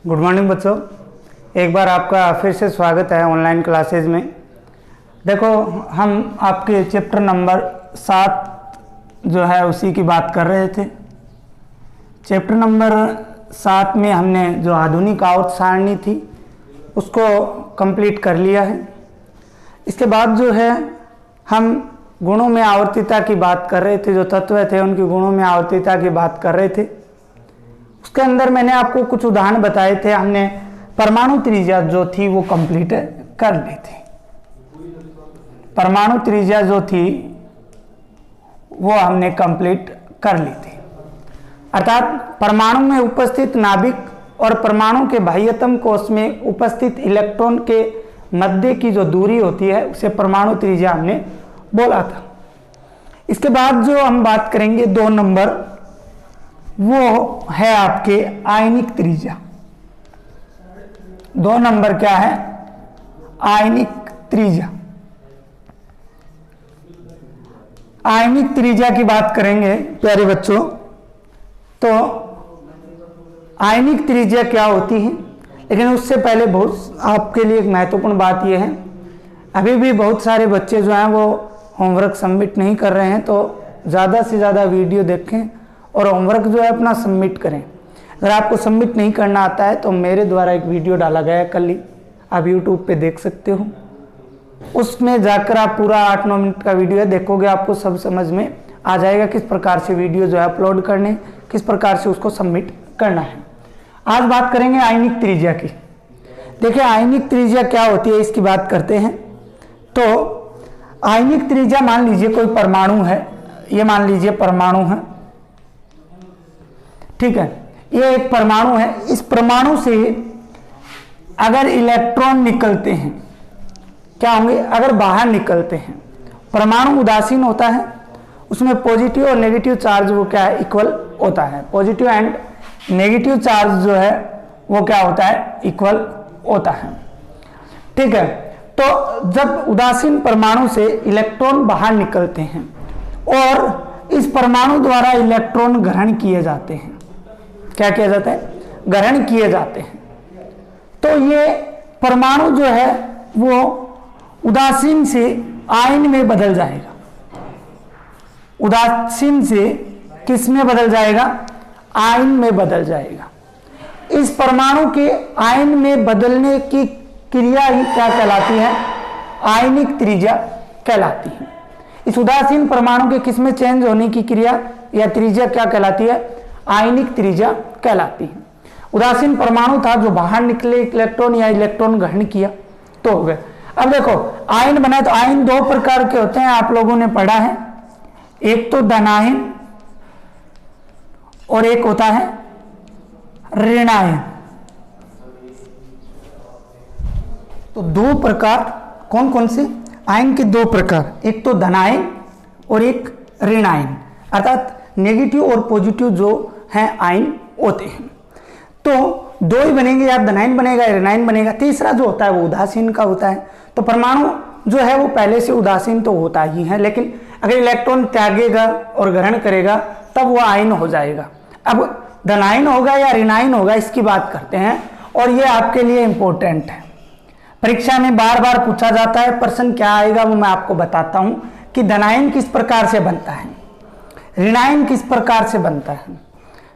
Good morning बच्चों, एक बार आपका फिर से स्वागत है ऑनलाइन क्लासेज में। देखो, हम आपके चैप्टर नंबर 7 जो है उसी की बात कर रहे थे। चैप्टर नंबर 7 में हमने जो आधुनिक आवर्त सारणी थी उसको कंप्लीट कर लिया है। इसके बाद जो है हम गुणों में आवर्तिता की बात कर रहे थे, जो तत्व थे उनकी गुणों में आवर्तिता की बात कर रहे थे। उसके अंदर मैंने आपको कुछ उदाहरण बताए थे। हमने परमाणु त्रिज्या जो थी वो कंप्लीट कर ली थी। परमाणु त्रिज्या जो थी वो हमने कंप्लीट कर ली थी, अर्थात परमाणु में उपस्थित नाभिक और परमाणु के बाह्यतम कोश में उपस्थित इलेक्ट्रॉन के मध्य की जो दूरी होती है उसे परमाणु त्रिज्या हमने बोला था। इसके बाद जो हम बात करेंगे 2 नंबर, वो है आपके आयनिक त्रिज्या। 2 नंबर क्या है? आयनिक त्रिज्या। आयनिक त्रिज्या की बात करेंगे प्यारे बच्चों, तो आयनिक त्रिज्या क्या होती है। लेकिन उससे पहले बहुत आपके लिए एक महत्वपूर्ण बात यह है, अभी भी बहुत सारे बच्चे जो हैं वो होमवर्क सबमिट नहीं कर रहे हैं, तो ज़्यादा से ज़्यादा वीडियो देखें और होमवर्क जो है अपना सबमिट करें। अगर आपको सबमिट नहीं करना आता है तो मेरे द्वारा एक वीडियो डाला गया है कल ही, आप YouTube पे देख सकते हो। उसमें जाकर आप पूरा 8-9 मिनट का वीडियो है, देखोगे आपको सब समझ में आ जाएगा किस प्रकार से वीडियो जो है अपलोड करने, किस प्रकार से उसको सबमिट करना है। आज बात करेंगे आयनिक त्रिज्या की। देखिए, आयनिक त्रिज्या क्या होती है इसकी बात करते हैं। तो आयनिक त्रिज्या, मान लीजिए कोई परमाणु है, ये मान लीजिए परमाणु है, ठीक है, ये एक परमाणु है। इस परमाणु से अगर इलेक्ट्रॉन निकलते हैं, क्या होंगे? अगर बाहर निकलते हैं, परमाणु उदासीन होता है, उसमें पॉजिटिव और नेगेटिव चार्ज वो क्या है? इक्वल होता है। पॉजिटिव एंड नेगेटिव चार्ज जो है वो क्या होता है? इक्वल होता है, ठीक है। तो जब उदासीन परमाणु से इलेक्ट्रॉन बाहर निकलते हैं और इस परमाणु द्वारा इलेक्ट्रॉन ग्रहण किए जाते हैं, क्या किया जाता है? ग्रहण किए जाते हैं, तो ये परमाणु जो है वो उदासीन से आयन में बदल जाएगा। उदासीन से किस में बदल जाएगा? आयन में बदल जाएगा। इस परमाणु के आयन में बदलने की क्रिया ही क्या कहलाती है? आयनिक त्रिज्या कहलाती है। इस उदासीन परमाणु के किस में चेंज होने की क्रिया या त्रिज्या क्या कहलाती है? आयनिक त्रिज्या कहलाती है। उदासीन परमाणु था जो बाहर निकले इलेक्ट्रॉन या इलेक्ट्रॉन ग्रहण किया तो हो गए। अब देखो, आयन बना तो आयन 2 प्रकार के होते हैं, आप लोगों ने पढ़ा है। एक तो धनायन और एक होता है ऋणायन। तो 2 प्रकार कौन कौन से? आयन के 2 प्रकार, एक तो धनायन और एक ऋणायन, अर्थात नेगेटिव और पॉजिटिव जो हैं आयन होते हैं। तो 2 ही बनेंगे, या धनायन बनेगा या ऋणायन बनेगा। तीसरा जो होता है वो उदासीन का होता है। तो परमाणु जो है वो पहले से उदासीन तो होता ही है, लेकिन अगर इलेक्ट्रॉन त्यागेगा और ग्रहण करेगा तब वो आयन हो जाएगा। अब धनायन होगा या ऋणायन होगा इसकी बात करते हैं, और ये आपके लिए इंपॉर्टेंट है। परीक्षा में बार बार पूछा जाता है, प्रश्न क्या आएगा वो मैं आपको बताता हूं कि धनायन किस प्रकार से बनता है, ऋणायन किस प्रकार से बनता है,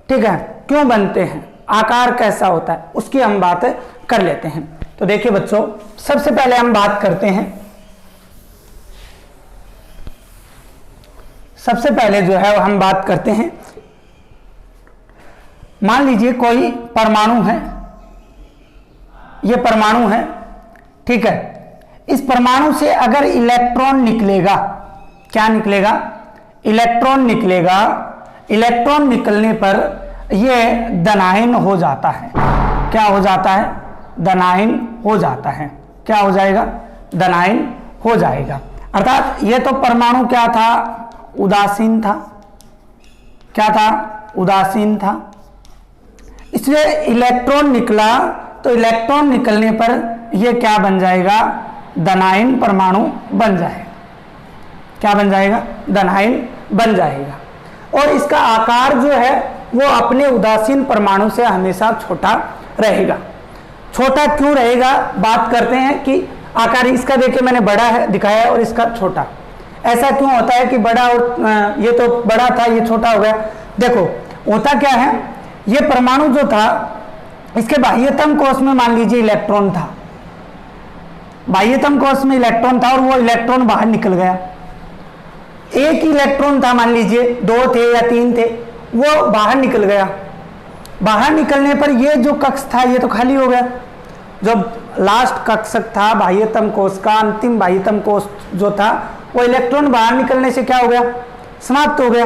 ठीक है, क्यों बनते हैं, आकार कैसा होता है, उसकी हम बात कर लेते हैं। तो देखिए बच्चों, सबसे पहले हम बात करते हैं, सबसे पहले जो है हम बात करते हैं, मान लीजिए कोई परमाणु है, ये परमाणु है, ठीक है। इस परमाणु से अगर इलेक्ट्रॉन निकलेगा, क्या निकलेगा? इलेक्ट्रॉन निकलेगा। इलेक्ट्रॉन निकलने पर यह धनायन हो जाता है। क्या हो जाता है? धनायन हो जाता है। क्या हो जाएगा? धनायन हो जाएगा। अर्थात यह तो परमाणु क्या था? उदासीन था। क्या था? उदासीन था। इसलिए इलेक्ट्रॉन निकला, तो इलेक्ट्रॉन निकलने पर यह क्या बन जाएगा? धनायन परमाणु बन जाएगा। क्या बन जाएगा? धनायन बन जाएगा। और इसका आकार जो है वो अपने उदासीन परमाणु से हमेशा छोटा रहेगा। छोटा क्यों रहेगा, बात करते हैं कि आकार इसका देखिए मैंने बड़ा है दिखाया और इसका छोटा, ऐसा क्यों होता है कि बड़ा और ये तो बड़ा था ये छोटा हो गया। देखो होता क्या है, ये परमाणु जो था इसके बाह्यतम कोश में मान लीजिए इलेक्ट्रॉन था, बाह्यतम कोश में इलेक्ट्रॉन था और वो इलेक्ट्रॉन बाहर निकल गया। एक इलेक्ट्रॉन था, मान लीजिए 2 थे या 3 थे, वो बाहर निकल गया। बाहर निकलने पर ये जो कक्ष था ये तो खाली हो गया। जो लास्ट कक्षक था बाह्यतम कोश का, अंतिम बाह्यतम कोश जो था वो इलेक्ट्रॉन बाहर निकलने से क्या हो गया, समाप्त हो गया।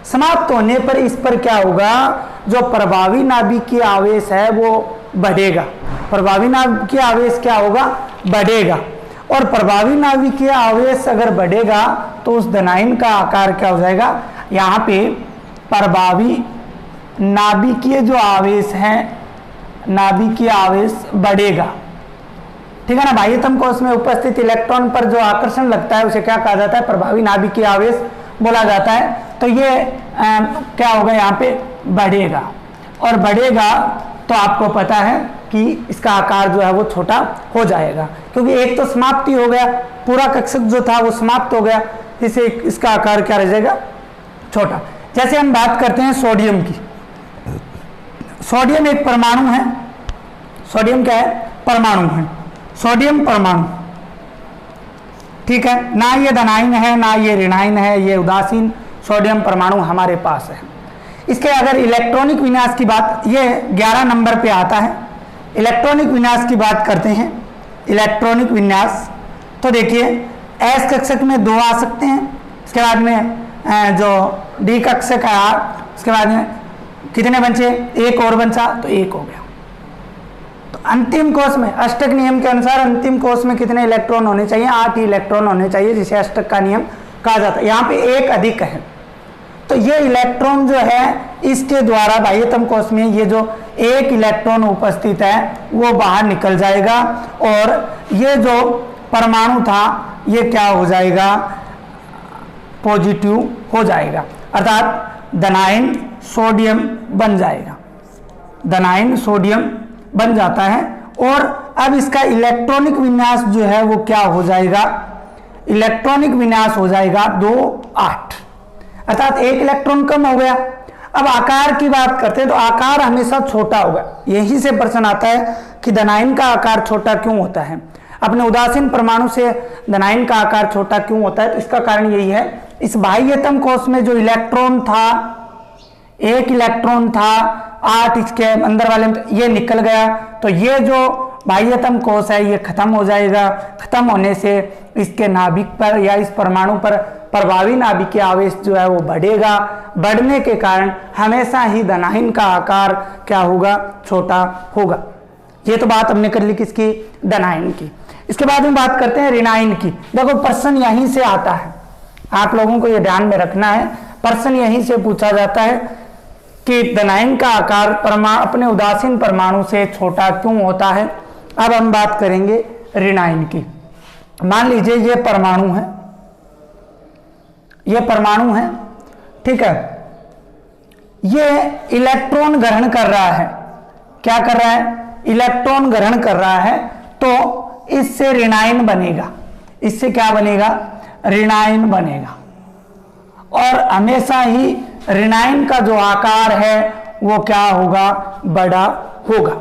समाप्त होने पर इस पर क्या होगा, जो प्रभावी नाभिकीय आवेश है वो बढ़ेगा। प्रभावी नाभिकीय आवेश क्या होगा, बढ़ेगा। और प्रभावी नाभिकीय आवेश अगर बढ़ेगा तो उस धनायन का आकार क्या हो जाएगा, यहाँ पे प्रभावी नाभिकीय जो आवेश है, नाभिकीय आवेश बढ़ेगा, ठीक है ना। बाह्यतम कोश में उपस्थित इलेक्ट्रॉन पर जो आकर्षण लगता है उसे क्या कहा जाता है, प्रभावी नाभिकीय आवेश बोला जाता है। तो ये क्या होगा, यहाँ पे बढ़ेगा। और बढ़ेगा तो आपको पता है कि इसका आकार जो है वो छोटा हो जाएगा, क्योंकि एक तो समाप्ति हो गया, पूरा कक्षक जो था वो समाप्त हो गया, इसे इसका आकार क्या रह जाएगा, छोटा। जैसे हम बात करते हैं सोडियम की, सोडियम एक परमाणु है। सोडियम क्या है, परमाणु है, सोडियम परमाणु, ठीक है ना। ये धनायन है ना ये ऋणायन है, ये उदासीन सोडियम परमाणु हमारे पास है। इसके अगर इलेक्ट्रॉनिक विन्यास की बात, ये 11 नंबर पे आता है। इलेक्ट्रॉनिक विन्यास की बात करते हैं, इलेक्ट्रॉनिक विन्यास तो देखिए एस कक्षक में 2 आ सकते हैं, इसके बाद में जो डी कक्षक है 8, उसके बाद में कितने बचे, एक और बचा तो 1 हो गया। तो अंतिम कोश में अष्टक नियम के अनुसार अंतिम कोश में कितने इलेक्ट्रॉन होने चाहिए, 8 इलेक्ट्रॉन होने चाहिए, जिसे अष्टक का नियम कहा जाता है। यहाँ पे 1 अधिक है, तो ये इलेक्ट्रॉन जो है इसके द्वारा बाह्यतम कोश में ये जो 1 इलेक्ट्रॉन उपस्थित है वो बाहर निकल जाएगा और ये जो परमाणु था ये क्या हो जाएगा, पॉजिटिव हो जाएगा, अर्थात धनायन सोडियम बन जाएगा, धनायन सोडियम बन जाता है। और अब इसका इलेक्ट्रॉनिक विन्यास जो है वो क्या हो जाएगा, इलेक्ट्रॉनिक विन्यास हो जाएगा 2 8, अर्थात 1 इलेक्ट्रॉन कम हो गया। अब आकार की बात करते हैं तो आकार हमेशा छोटा होगा। यहीं से प्रश्न आता है कि धनायन का आकार छोटा क्यों होता है, अपने उदासीन परमाणु से धनायन का आकार छोटा क्यों होता है। तो इसका कारण यही है, इस बाह्यतम कोश में जो इलेक्ट्रॉन था, 1 इलेक्ट्रॉन था, 8 इसके अंदर वाले में ये निकल गया, तो ये जो बाह्यतम कोश है ये खत्म हो जाएगा। खत्म होने से इसके नाभिक पर या इस परमाणु पर प्रभावी नाभिकीय आवेश जो है वो बढ़ेगा। बढ़ने के कारण हमेशा ही धनायन का आकार क्या होगा, छोटा होगा। ये तो बात हमने कर ली किसकी, धनायन की। इसके बाद में बात करते हैं ऋणायन की। देखो प्रश्न यहीं से आता है, आप लोगों को ये ध्यान में रखना है, प्रश्न यहीं से पूछा जाता है कि धनायन का आकार अपने उदासीन परमाणु से छोटा क्यों होता है। अब हम बात करेंगे ऋणायन की। मान लीजिए ये परमाणु है, ये परमाणु है, ठीक है, ये इलेक्ट्रॉन ग्रहण कर रहा है। क्या कर रहा है, इलेक्ट्रॉन ग्रहण कर रहा है, तो इससे ऋणायन बनेगा। इससे क्या बनेगा, ऋणायन बनेगा। और हमेशा ही ऋणायन का जो आकार है वो क्या होगा, बड़ा होगा।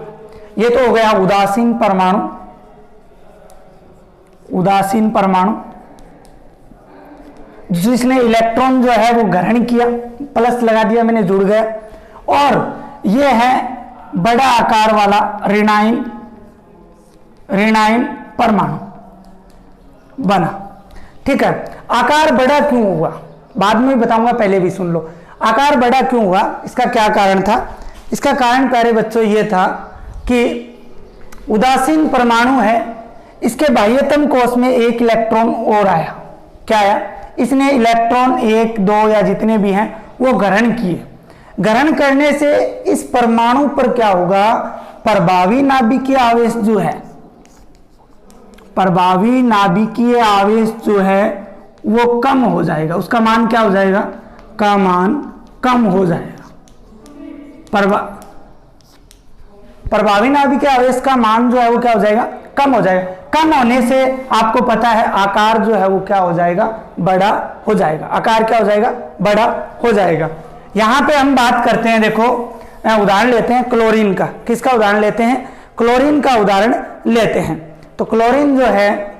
ये तो हो गया उदासीन परमाणु, उदासीन परमाणु जिसने इलेक्ट्रॉन जो है वो ग्रहण किया, प्लस लगा दिया मैंने, जुड़ गया। और ये है बड़ा आकार वाला ऋणायन, ऋणायन परमाणु बना, ठीक है। आकार बड़ा क्यों हुआ बाद में बताऊंगा, पहले भी सुन लो। आकार बड़ा क्यों हुआ, इसका क्या कारण था। इसका कारण प्यारे बच्चों ये था कि उदासीन परमाणु है, इसके बाह्यतम कोश में 1 इलेक्ट्रॉन और आया। क्या आया, इसने इलेक्ट्रॉन 1 2 या जितने भी हैं वो ग्रहण किए। ग्रहण करने से इस परमाणु पर क्या होगा, प्रभावी नाभिकीय आवेश जो है, प्रभावी नाभिकीय आवेश जो है वो कम हो जाएगा। उसका मान क्या हो जाएगा, का मान कम हो जाएगा। प्रभावी नाभिकीय आवेश का मान जो है वो क्या हो जाएगा, कम हो जाएगा। कम होने से आपको पता है आकार जो है वो क्या हो जाएगा, बड़ा हो जाएगा। आकार क्या हो जाएगा, बड़ा हो जाएगा। यहां पे हम बात करते हैं, देखो उदाहरण लेते हैं क्लोरीन का। किसका उदाहरण लेते हैं, क्लोरीन का उदाहरण लेते हैं। तो क्लोरीन जो है,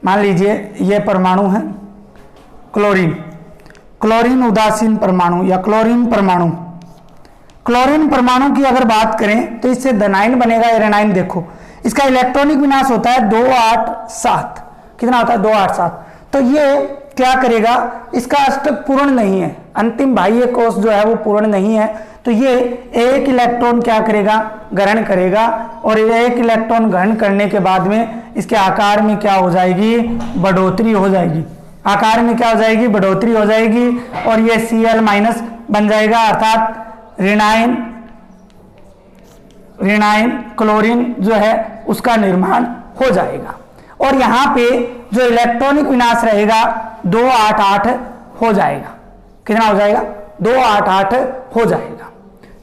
मान लीजिए ये परमाणु है क्लोरीन, क्लोरीन उदासीन परमाणु या क्लोरीन परमाणु। क्लोरीन परमाणु की अगर बात करें तो इससे धनायन बनेगा या ऋणायन। देखो इसका इलेक्ट्रॉनिक विनाश होता है 287, कितना होता है 287। तो ये क्या करेगा, इसका अष्टक पूर्ण नहीं है, अंतिम बाह्य कोश जो है वो पूर्ण नहीं है। तो ये एक इलेक्ट्रॉन क्या करेगा, ग्रहण करेगा, और एक इलेक्ट्रॉन ग्रहण करने के बाद में इसके आकार में क्या हो जाएगी, बढ़ोतरी हो जाएगी। आकार में क्या हो जाएगी, बढ़ोतरी हो जाएगी, और ये Cl- बन जाएगा, अर्थात ऋणायन क्लोरीन जो है उसका निर्माण हो जाएगा। और यहाँ पे जो इलेक्ट्रॉनिक विनाश रहेगा 288 हो जाएगा। कितना हो जाएगा, 288 हो जाएगा।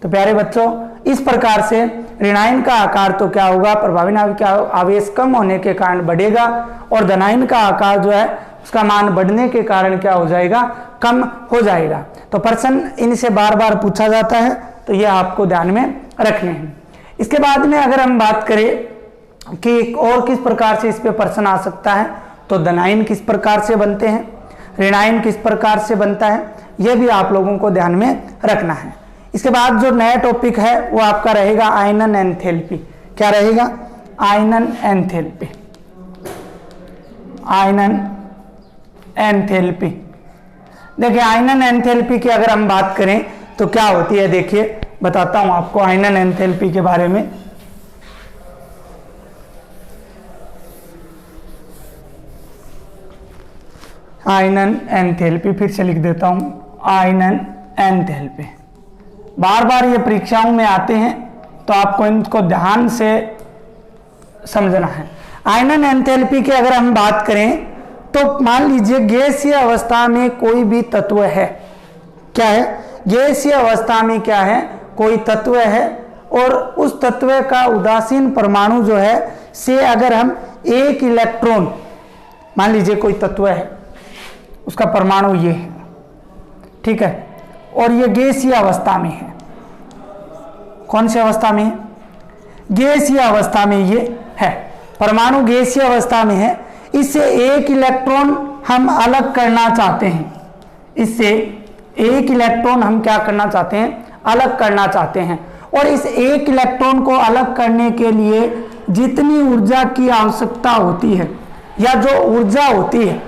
तो प्यारे बच्चों, इस प्रकार से ऋणायन का आकार तो क्या होगा, प्रभावी नाभिकीय आवेश कम होने के कारण बढ़ेगा, और धनायन का आकार जो है उसका मान बढ़ने के कारण क्या हो जाएगा, कम हो जाएगा। तो प्रश्न इनसे बार बार पूछा जाता है, तो ये आपको ध्यान में रखने हैं। इसके बाद में अगर हम बात करें कि और किस प्रकार से इस पे प्रश्न आ सकता है, तो धनायन किस प्रकार से बनते हैं, ऋणायन किस प्रकार से बनता है, यह भी आप लोगों को ध्यान में रखना है। इसके बाद जो नया टॉपिक है वो आपका रहेगा आयनन एंथैल्पी। क्या रहेगा, आयनन एंथैल्पी। आयनन एंथैल्पी, देखिए आयनन एंथैल्पी की अगर हम बात करें तो क्या होती है, देखिए बताता हूं आपको आयनन एंथैल्पी के बारे में। आयनन एंथैल्पी, फिर से लिख देता हूं, आयनन एंथैल्पी। बार बार ये परीक्षाओं में आते हैं, तो आपको इनको ध्यान से समझना है। आयनन एंथैल्पी की अगर हम बात करें तो मान लीजिए गैसीय अवस्था में कोई भी तत्व है, क्या है, गैसीय अवस्था में क्या है, कोई तत्व है, और उस तत्व का उदासीन परमाणु जो है से अगर हम एक इलेक्ट्रॉन, मान लीजिए कोई तत्व है उसका परमाणु ये है, ठीक है, और ये गैसीय अवस्था में है। कौन सी अवस्था में है, गैसीय अवस्था में ये है, परमाणु गैसीय अवस्था में है। इससे एक इलेक्ट्रॉन हम अलग करना चाहते हैं, इससे एक इलेक्ट्रॉन हम क्या करना चाहते हैं, अलग करना चाहते हैं। और इस एक इलेक्ट्रॉन को अलग करने के लिए जितनी ऊर्जा की आवश्यकता होती है, या जो ऊर्जा होती है,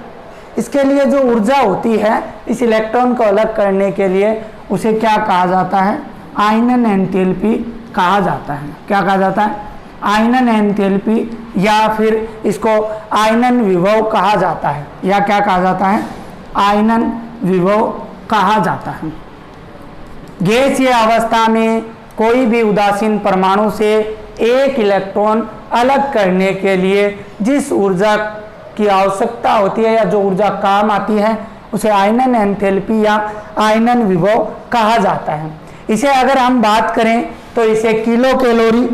इसके लिए जो ऊर्जा होती है इस इलेक्ट्रॉन को अलग करने के लिए, उसे क्या कहा जाता है, आयनन एंथैल्पी कहा जाता है। क्या कहा जाता है, आयनन एंथैल्पी, या फिर इसको आयनन विभव कहा जाता है, या क्या कहा जाता है, आयनन विभव कहा जाता है। गैसीय अवस्था में कोई भी उदासीन परमाणु से एक इलेक्ट्रॉन अलग करने के लिए जिस ऊर्जा की आवश्यकता होती है, या जो ऊर्जा काम आती है, उसे आयनन एंथैल्पी या आयनन विभव कहा जाता है। इसे अगर हम बात करें तो इसे किलो कैलोरी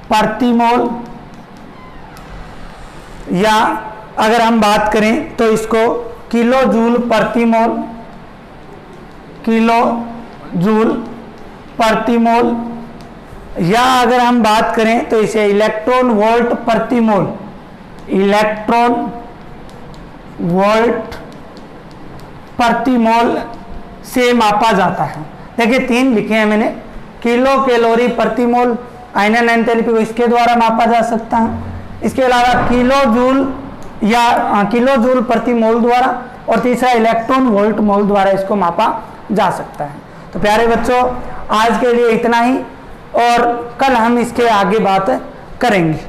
प्रति मोल, या अगर हम बात करें तो इसको किलो जूल प्रति मोल, किलो जूल प्रति मोल, या अगर हम बात करें तो इसे इलेक्ट्रॉन वोल्ट प्रति मोल, इलेक्ट्रॉन वोल्ट प्रति मोल से मापा जाता है। देखिए 3 लिखे हैं मैंने, किलो कैलोरी प्रति मोल आयनन एंथैल्पी को इसके द्वारा मापा जा सकता है, इसके अलावा किलो जूल या किलो जूल प्रति मोल द्वारा, और तीसरा इलेक्ट्रॉन वोल्ट मोल द्वारा इसको मापा जा सकता है। तो प्यारे बच्चों, आज के लिए इतना ही, और कल हम इसके आगे बात करेंगे।